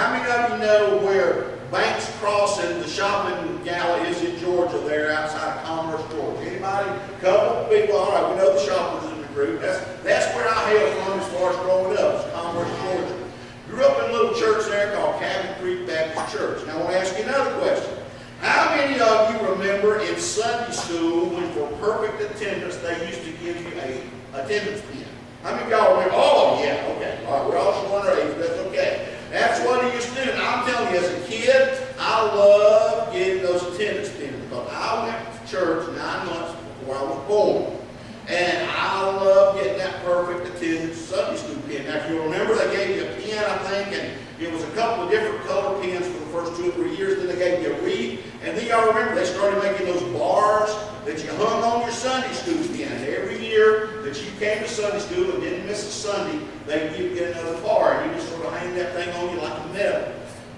How many of you know where Banks Crossing, the shopping gala is in Georgia, there outside of Commerce, Georgia? Anybody? Couple of people. All right, we know the shoppers in the group. That's where I hail from as far as growing up, is Commerce, Georgia. Grew up in a little church there called Cabin Creek Baptist Church. Now I want to ask you another question. How many of you remember in Sunday school when for perfect attendance they used to give you a attendance pin? How many of y'all remember? Oh, yeah, okay. All right, we're all showing our age, but that's okay. That's what he used to do. And I'm telling you, as a kid, I loved getting those attendance pins because I went to church 9 months before I was born. And I loved getting that perfect attendance Sunday school pin. Now, if you remember, they gave you a pen, I think, and it was a couple of different color pens for the first 2 or 3 years. Then they gave you a wreath. And then y'all remember, they started making those bars that you hung on your Sunday school pin. And every year that you came to Sunday school and didn't miss a Sunday, they'd give you another bar. And you just sort of hang that thing on you like a medal.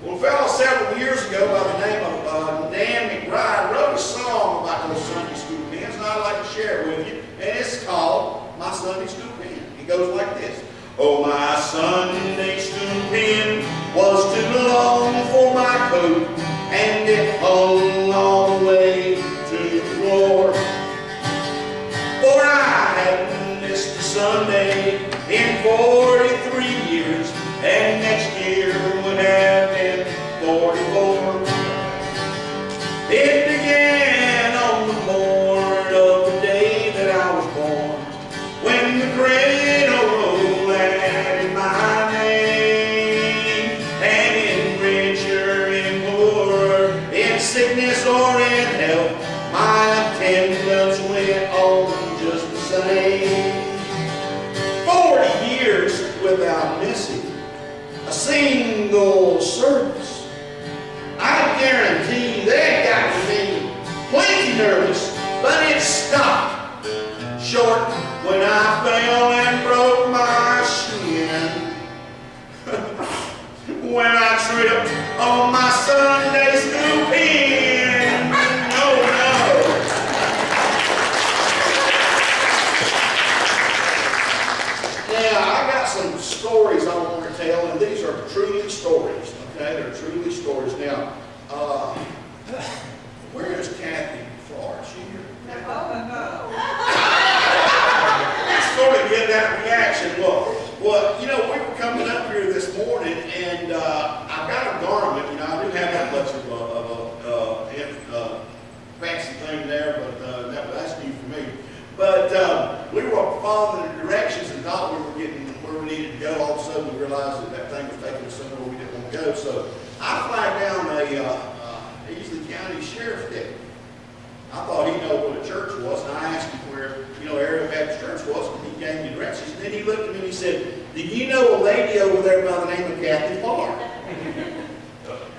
Well, a fellow several years ago by the name of Dan McBride wrote a song about those Sunday school pens, and I'd like to share it with you. And it's called My Sunday School Pen. It goes like this. Oh, my Sunday school pen was too long for my coat, and it hung all the way to the floor. For I hadn't missed a Sunday in 43 years, and next year would have been 44. It began on the morn of the day that I was born, when the cradle rolled added my name, and in rich or in poor, in sickness or in health, my attendance went on just the same. 40 years without missing a single service. I guarantee that got me plenty nervous, but it stopped short when I fell and broke my shin. When I tripped on my Sunday school pen. Oh no. Now, I got some stories I want to tell, and these are truly stories, okay? They're truly stories. Now, where is Kathy Florida? Is she here? Sort of get that reaction. Well, you know, we were coming up here this morning, and I've got a garment. You know, I do have that much of a fancy thing there, but that's new for me. But we were following the directions and thought we were getting where we needed to go. All of a sudden, we realized that thing was taking us somewhere we didn't want to go. So I flagged down a Easley County Sheriff's deputy. I thought he'd know what a church was, and I asked him where, Area Baptist Church was, and he gave me directions. And then he looked at me and he said, "Do you know a lady over there by the name of Kathy Parr?"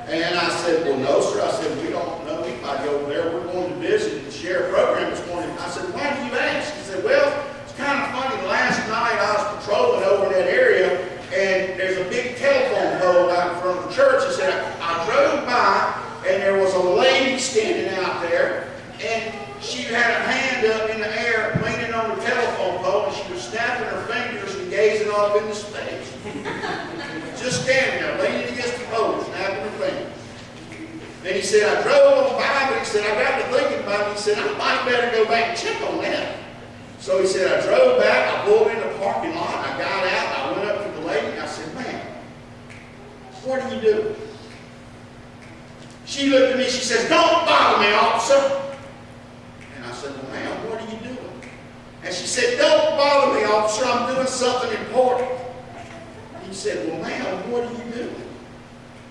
And I said, "Well, no, sir." I said, "We don't know anybody over there. We're going to visit the sheriff program this morning." I said, "Why do you ask?" He said, "Well, it's kind of funny. Last night I was patrolling over in that area, and there's a big telephone pole out in front of the church." He said, "I drove by, and there was a lady standing out there, and she had her hand up in the air, leaning on the telephone pole, and she was snapping her fingers and gazing off into space." Just standing there, leaning against the pole, snapping her fingers. And he said, "I drove on by, but he said, I got to thinking about it. He said, I might better go back and check on that." So he said, I drove back, I pulled in the parking lot, I got out, I went up to the lady, and I said, "Ma'am, what are you doing?" She looked at me, she says, "Don't bother me, officer." And I said, "Well, ma'am, what are you doing?" And she said, "Don't bother me, officer, I'm doing something important." He said, "Well, ma'am, what are you doing?"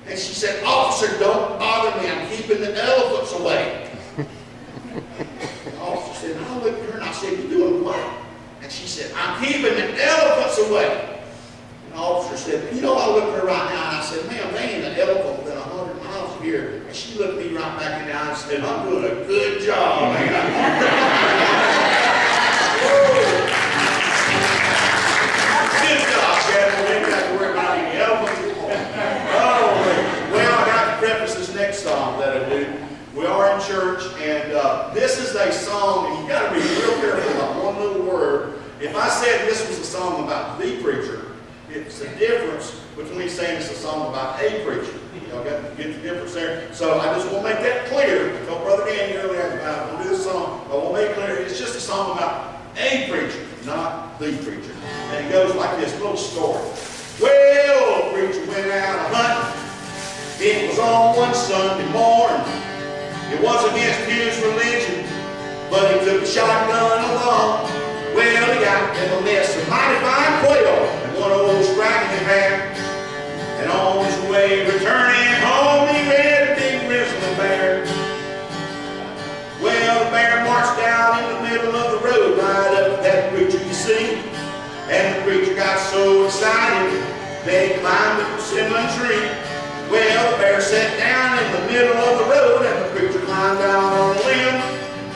And she said, "Officer, don't bother me, I'm keeping the elephants away." The officer said, and I looked at her and I said, "You doing what?" And she said, "I'm keeping the elephants away." And the officer said, I looked at her right now and I said, "Ma'am, they ain't an elephant within 100 miles of here." And she looked me right back in the eye and said, "I'm doing a good job, Good job, Captain. We ain't got to worry about any elephants. Oh, well, I got to preface this next song that I do. We are in church, and this is a song, and you got to be real careful about one little word. If I said this was a song about the preacher, It's the difference between saying it's a song about a preacher. Y'all get the difference there? So I just want to make that clear. I told Brother Danny earlier, I'm going to do this song. I want to make it clear. It's just a song about a preacher, not the preacher. And it goes like this, little story. Well, a preacher went out hunting. It was on one Sunday morning. It was against his religion, but he took a shotgun along. Well, he got in a nest of mighty fine quail and one old scraggly bear. And on his way returning home, he read a big grizzly bear. Well, the bear marched down in the middle of the road, right up to that preacher you see. And the preacher got so excited that he climbed a persimmon tree. Well, the bear sat down in the middle of the road, and the preacher climbed down on a limb.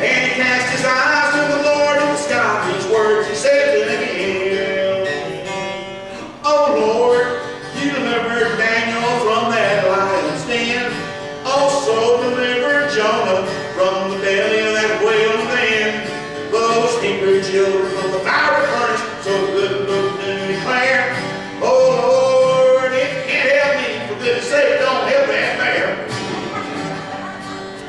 And he cast his eyes to the Lord in the sky. These words he said to him, "Oh Lord, you delivered Daniel from that lion's den. Also delivered Jonah from the belly of that whale then. Those Hebrew children from the fiery furnace, so good book to declare. Oh Lord, if you can't help me, for goodness sake, don't help that bear."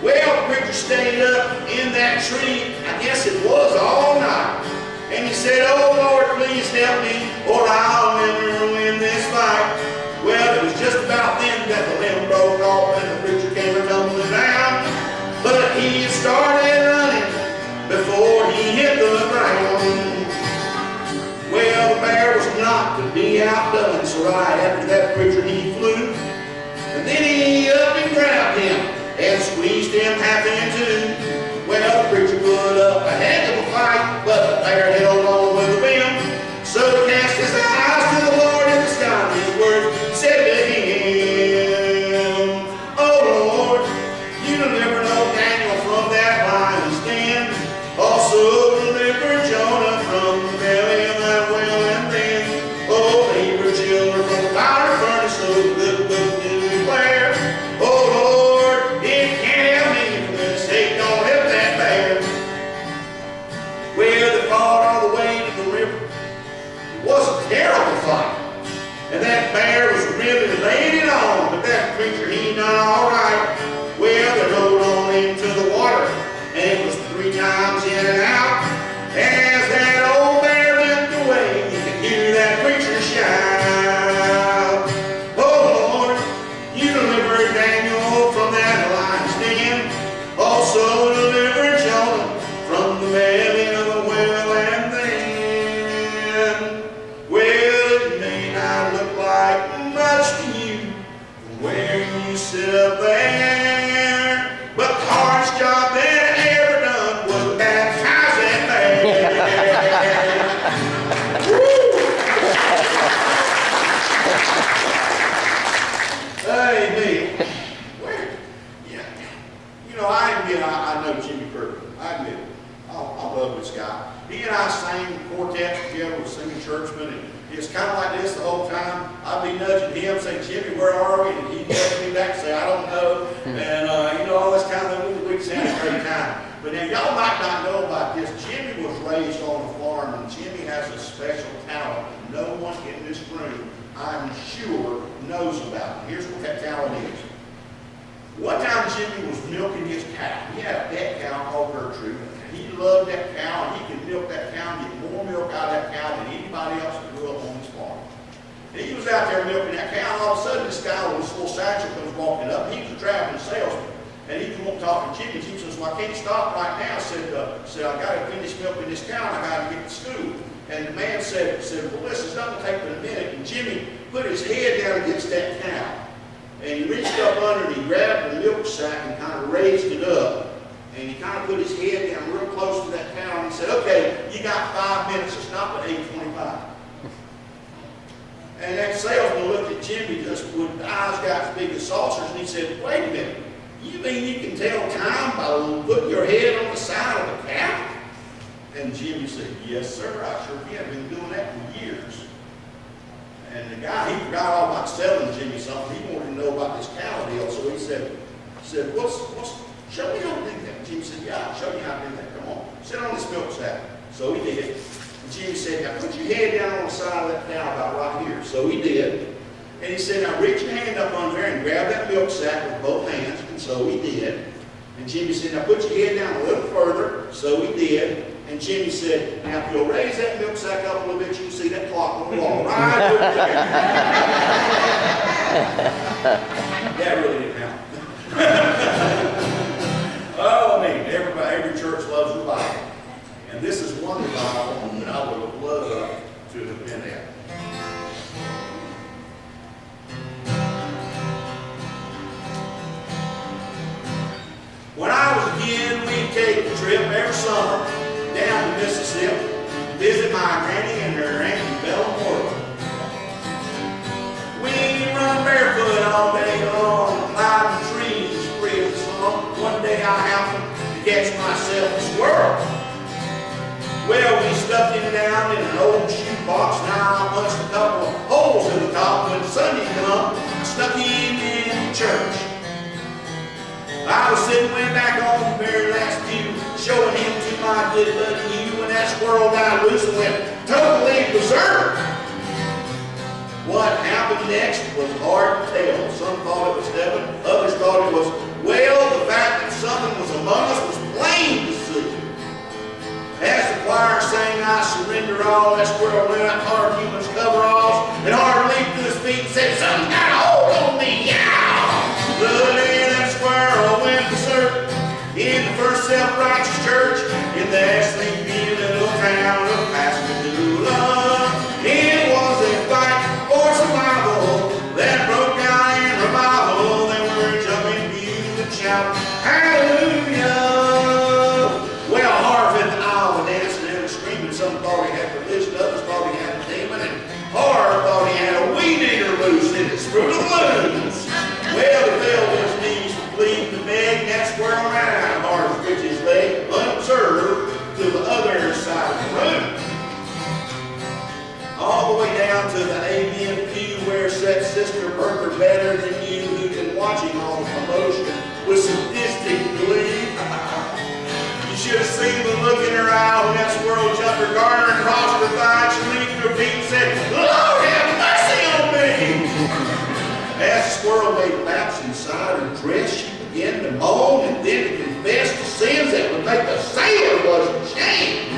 Well, the preacher stayed up in that tree, I guess it was all night. And he said, "Oh Lord, please help me, or I'll never win this fight." Well, it was just about then that the limb broke off and the preacher came tumbling down. But he started running before he hit the ground. Well, the bear was not to be outdone, so right after that preacher he flew. And then he up and grabbed him and squeezed him half in two. Well, the preacher put up a heck of a fight, but the bear held on with a vim. So he cast his eyes to the Lord in the sky, and his words said to him, "Oh Lord, you delivered old Daniel from that lion's den. Also delivered Jonah from the belly of that whale and then. Oh, the Hebrew children from the fiery furnace, so good book to declare. Oh Lord, if you can't help me, for goodness sake, don't help that bear." Well, they fought all the way to the river. It was a terrible fight. And that bear was really laying it on, but that preacher, he done all right. Well, they rode on into the water, and it was 3 times in and out. And as that old bear limped away, you could hear that preacher shout, "Oh Lord, you delivered Daniel from that lion's den. Also delivered Jonah from the belly of the whale and then." Well, it may not look like much to you from where you sit up there, but the hardest job that I ever done was baptize that bear. Amen. Where? Yeah. You know, I admit I know Jimmy Kirkland. I admit it. I love this guy. He and I sang quartets together with singing churchmen, and it's kind of like this the whole time. I'd be nudging him, saying, "Jimmy, where are we?" And he'd nudge me back and say, "I don't know." And, you know, all this kind of thing. We'd have a great time. But now, y'all might not know about this. Jimmy was raised on a farm, and Jimmy has a special talent that no one in this room, I'm sure, knows about. Here's what that talent is. One time Jimmy was milking his cow. He had a pet cow called Gertrude. He loved that cow, and he could milk that cow and get more milk out of that cow than anybody else that grew up on his farm. And he was out there milking that cow, and all of a sudden this guy with his full satchel comes walking up. He was a traveling salesman. And he come up talking to Jimmy. Jimmy says, "Well, I can't stop right now." Said, "I got to finish milking this cow, and I got to get to school." And the man said, "Well, listen, it's not going to take but a minute." And Jimmy put his head down against that cow. And he reached up under and he grabbed the milk sack and kind of raised it up. And he kind of put his head down real close to that cow and he said, "Okay, you got 5 minutes to stop at 8:25. And that salesman looked at Jimmy just with eyes got as big as saucers and he said, "Wait a minute, you mean you can tell time by putting your head on the side of the cow?" And Jimmy said, "Yes, sir, I sure can. I've been doing that for years." And the guy, he forgot all about selling Jimmy something. He wanted to know about this cow deal. So he said, "Show me how to do that." Jimmy said, "Yeah, I'll show you how to do that. Come on, sit on this milk sack." So he did. And Jimmy said, "Now put your head down on the side of that cow about right here." So he did. And he said, now reach your hand up on there and grab that milk sack with both hands. And so he did. And Jimmy said, now put your head down a little further. So he did. And Jimmy said, now if you'll raise that milk sack up a little bit, you can see that clock on the wall right over there. That really didn't happen. Oh, I mean, every church loves the Bible. And this is one Bible that I would have loved to have been at. When I was a kid, we'd take a trip every summer down to Mississippi to visit my granny and her aunt in Belmore. We'd run barefoot all day long, climb the trees, free of the sun. One day I happened to catch myself a squirrel. Well, we stuffed him down in an old shoebox. Now I punched a couple of holes in the top. When Sunday come, I stuck him in church. I was sitting way back on the very last pew, showing him to my good buddy Hugh, when that squirrel got loose and went totally berserk. What happened next was hard to tell. Some thought it was heaven, others thought it was, well, the fact that something was among us was plain to see. As the choir sang, I surrender all, that squirrel went out hard human's coveralls, and hard leaped to his feet and said, something got a hold on me, yow! The day that squirrel went berserk in the first self-righteous church in the sleepy little town of Pascagoula. It was a fight for survival that broke out in revival. They were jumping pews and shout, hallelujah! Well, Harv in the aisle was dancing and screaming. Some thought he had religion, others thought he had a demon, and Harv thought he had a weed eater loose in his fruit of loons. Well, he fell to his knees to plead to beg, and that squirrel ran out of Harv's britches leg, unobserved, to the other side of the room. All the way down to the amen pew where sat Sister Bertha Better Than You, who'd been watching all the commotion with sadistic glee. You should have seen the look in her eye when that squirrel jumped her garter and crossed her thigh. She leaped to her feet and said, Lord, have mercy on me! As the squirrel made laps inside her dress, she began to moan and then to confess the sins that would make a sailor was ashamed.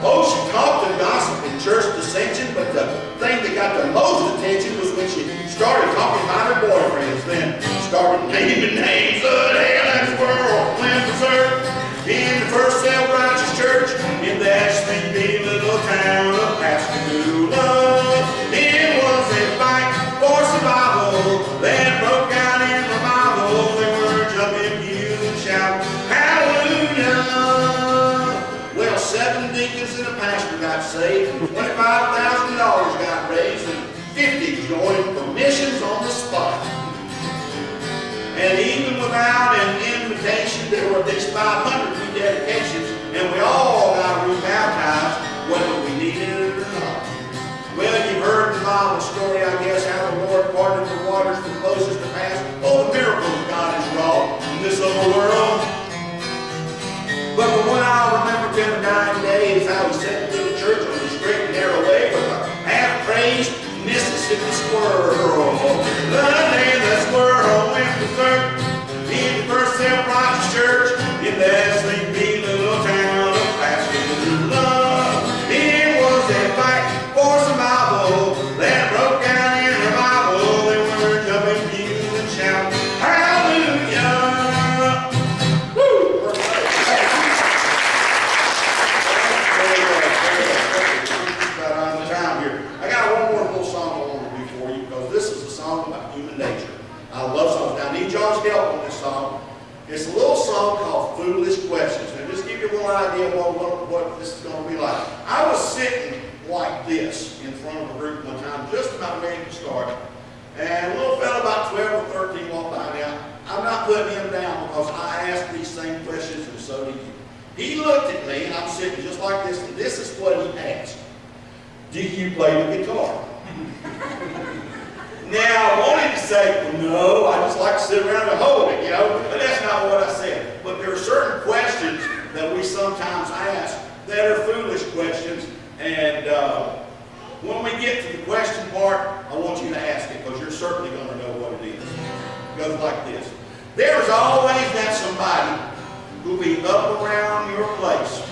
Oh, she talked and gossiped in church dissension, but the thing that got the most attention was when she started talking about her boyfriends, then started naming names. The day that squirrel went berserk in the first self-righteous church in that sleepy little town of Pascagoula. It was a fight for survival that broke out in revival. They were jumping pews and shouting, hallelujah! Well, 7 deacons and a pastor got saved, $25,000 got raised, and 50 joined for missions on the spot. And even without an invitation, there were at least 500 rededications, and we all got rebaptized, whether we needed it or not. Well, you've heard the Bible story, I guess, how the Lord parted the waters from Moses to pass. Oh, the miracles God has wrought in this little world. But the one I'll remember till the dying day is how he sat into the church on the straight and narrow way with a half-crazed Mississippi squirrel. The day the squirrel went berserk in the first self-righteous church in that sleepy little town of Pascagoula. It was a fight for survival that broke out in revival. They were jumping pews and shouting, hallelujah! Woo! About on the time here. I got one more little song I want to do for you because this is a song about human nature. I love songs. Now I need y'all's help on this song. It's a little song called Foolish Questions. Now just give you a little idea of what this is going to be like. I was sitting like this in front of a group one time, just about ready to start. And a little fellow about 12 or 13 walked by me. I'm not putting him down because I asked these same questions and so did you. He looked at me and I'm sitting just like this, and this is what he asked. Do you play the guitar? Now, I wanted to say, well, no, I just like to sit around and hold it, but that's not what I said. But there are certain questions that we sometimes ask that are foolish questions, and when we get get to the question part, I want you to ask it, because you're certainly going to know what it is. It goes like this. There's always that somebody who'll be up around your place,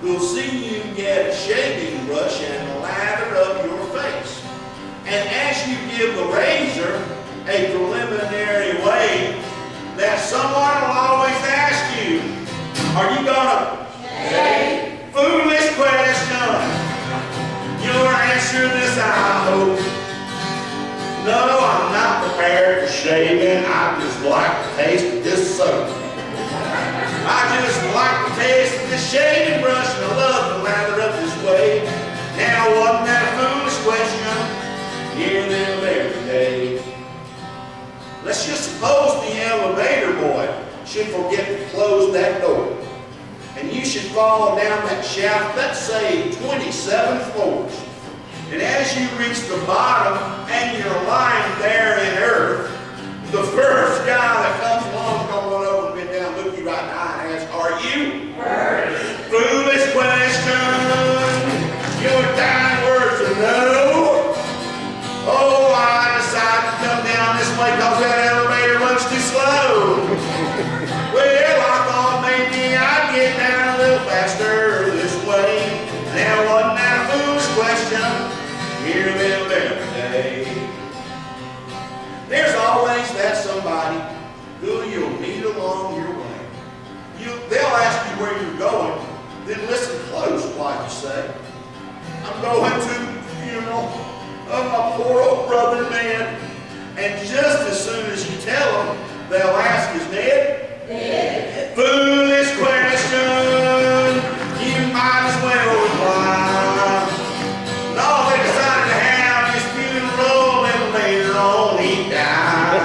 who'll see you get a shaving brush and lather up your face. And as you give the razor a preliminary wave, that someone will always ask you, are you going to shave? Foolish question. Your answer this, I hope. No, I'm not prepared for shaving. I just like the taste of this soap. I just like the taste of this shaving brush, and I love to lather up this way. Now, wasn't that a foolish question? Hear them every day. Let's just suppose the elevator boy should forget to close that door, and you should fall down that shaft, let's say 27 floors. And as you reach the bottom and you're lying there in earth, the first guy that comes along is going to run over and bend down, look you right in the eye and ask, are you? Foolish question. Your dying words are no. Oh, I decided to come down this way because that elevator runs too slow. Well, I thought maybe I'd get down a little faster this way. Now, wasn't that a foolish question? Hear them every day. There's always that somebody who you'll meet along your way. They'll ask you where you're going, then listen close while you say, I'm going to the funeral of my poor old brother Ned. And just as soon as you tell them, they'll ask, is Ned dead? Foolish question. You might as well reply. No, they decided to have his funeral and later on he died.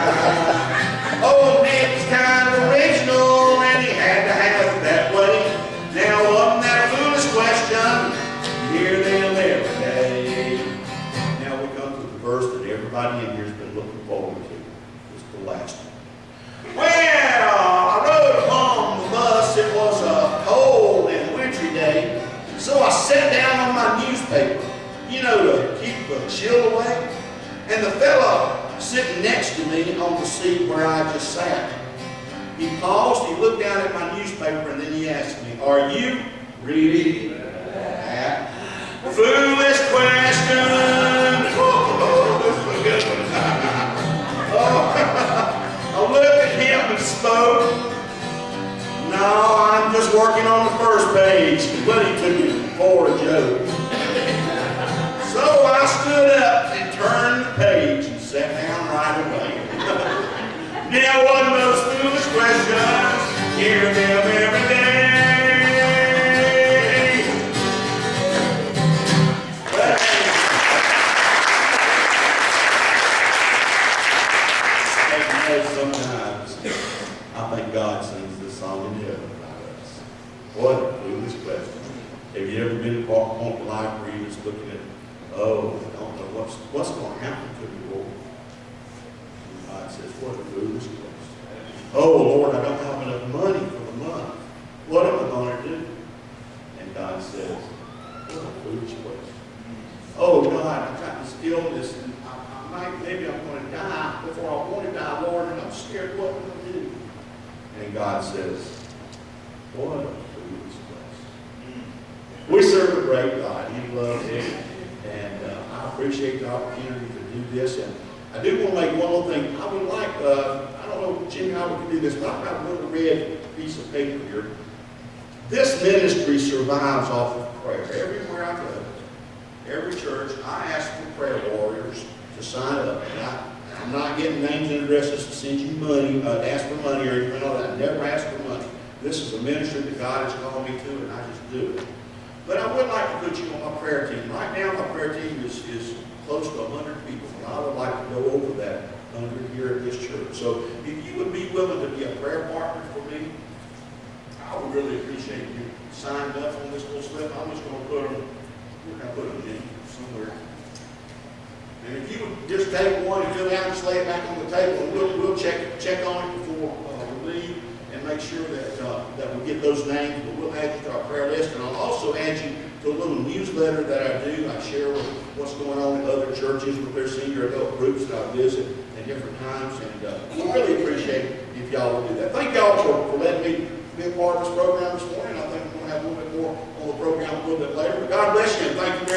Oh, Ned's kind of original and he had to have it that way. Now, wasn't that a foolish question? Hear them every day. Now we come to the verse that everybody in here has been looking forward to. It's the last one. Well, I rode upon the bus. It was a cold and wintry day, so I sat down on my newspaper, you know, to keep the chill away. And the fellow sitting next to me on the seat where I just sat, he paused, he looked down at my newspaper, and then he asked me, are you reading that? Foolish question. Oh, this is a good one. I looked at him and spoke. No, I'm just working on the first page, but he took it for a joke. So I stood up and turned the page and sat down right away. Now, wasn't those foolish questions? Hear them every day. But sometimes I think God sings this song in heaven about us. What a foolish question. Have you ever been to a life where you're just looking at, oh, I don't know what's going to happen to me, Lord? And God says, what a foolish question. Oh, Lord, I don't have enough money for the month. What am I going to do? And God says, what a foolish question. Oh, God, I've got this illness, and maybe I'm going to die before I want to die, Lord, and I'm scared what I'm going to do. And God says, what a foolish question. We serve a great God. He loves it. And I appreciate the opportunity to do this. And I do want to make one little thing. I would like, I don't know, Jimmy, how we can do this, but I've got a little red piece of paper here. This ministry survives off of prayer. Everywhere I go, every church, I ask for prayer warriors to sign up. And I'm not getting names and addresses to send you money, to ask for money or anything like that. I never ask for money. This is a ministry that God has called me to, and I just do it. But I would like to put you on my prayer team. Right now, my prayer team is close to 100 people, and I would like to go over that 100 here at this church. So if you would be willing to be a prayer partner for me, I would really appreciate you signing up on this little slip. I'm just going to put them, where can I put them, Jimmy? Somewhere. And if you would just take one and fill it out and just lay it back on the table, and we'll check on it before we leave and make sure that we get those names. But we'll add you to our prayer list, and I'll also add you to a little newsletter that I do. I share with what's going on in other churches with their senior adult groups that I visit at different times, and we really appreciate it if y'all would do that. Thank y'all for letting me be a part of this program this morning. I think we're going to have a little bit more on the program a little bit later. But God bless you, and thank you.